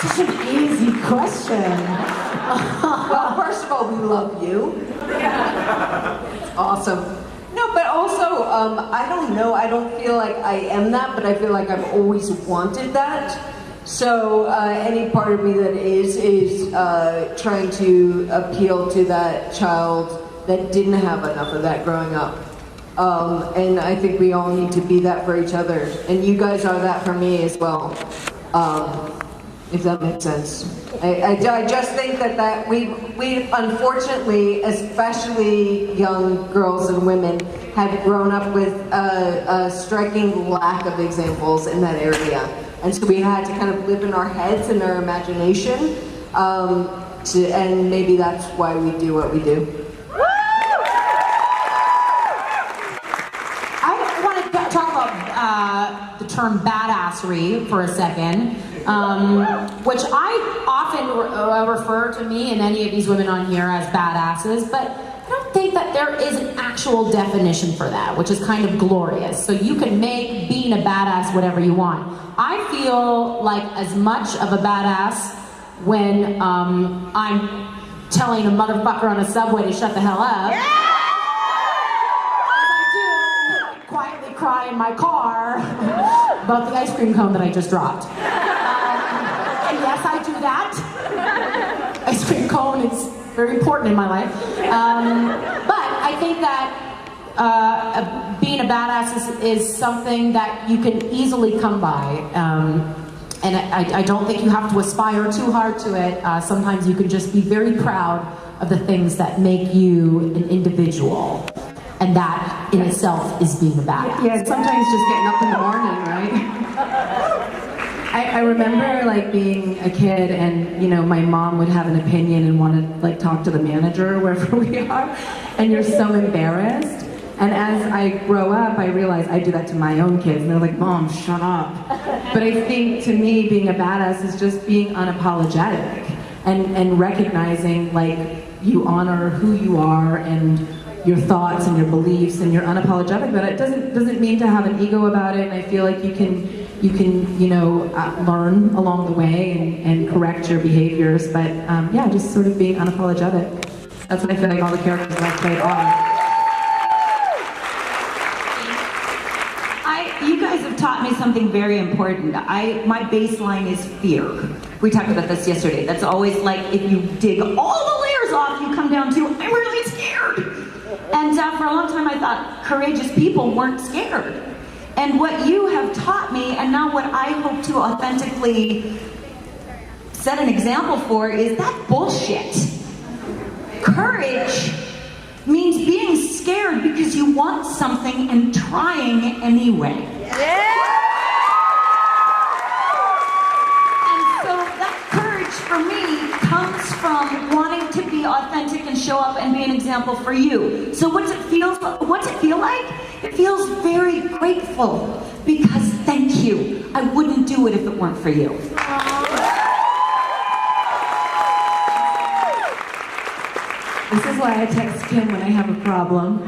Such an easy question. Well, first of all, we love you. It's awesome. No, but also, I don't know, I don't feel like I am that, but I feel like I've always wanted that. So any part of me that is trying to appeal to that child that didn't have enough of that growing up. And I think we all need to be that for each other. And you guys are that for me as well. If that makes sense. I just think that we unfortunately, especially young girls and women, have grown up with a striking lack of examples in that area. And so we had to kind of live in our heads and our imagination, and maybe that's why we do what we do. I want to talk about the term badassery for a second, which I often refer to me and any of these women on here as badasses, but I don't think that there is an actual definition for that, which is kind of glorious. So you can make being a badass whatever you want. I feel like as much of a badass when I'm telling a motherfucker on a subway to shut the hell up. Yeah! As I do quietly cry in my car about the ice cream cone that I just dropped. And yes, I do that. Ice cream cone is very important in my life. But I think that being a badass is something that you can easily come by. And I don't think you have to aspire too hard to it. Sometimes you can just be very proud of the things that make you an individual. And that in itself is being a badass. Yeah, sometimes just getting up in the morning, right? I remember like being a kid and, you know, my mom would have an opinion and want to like talk to the manager wherever we are, and you're so embarrassed. And as I grow up, I realize I do that to my own kids, and they're like, Mom, shut up. But I think to me, being a badass is just being unapologetic and recognizing like you honor who you are and your thoughts and your beliefs, and you're unapologetic, but it doesn't mean to have an ego about it. And I feel like you can learn along the way and correct your behaviors, but yeah, just sort of being unapologetic. That's what I feel like all the characters that I've played are. You guys have taught me something very important. My baseline is fear. We talked about this yesterday. That's always like, if you dig all the layers off, you come down to, I'm really scared. And for a long time I thought courageous people weren't scared. And what you have taught me, and now what I hope to authentically set an example for, is that bullshit. Courage means being scared because you want something and trying anyway. Yeah. And so that courage for me comes from wanting to be authentic and show up and be an example for you. So what's it feel like? It feels very grateful, because thank you. I wouldn't do it if it weren't for you. This is why I text Kim when I have a problem.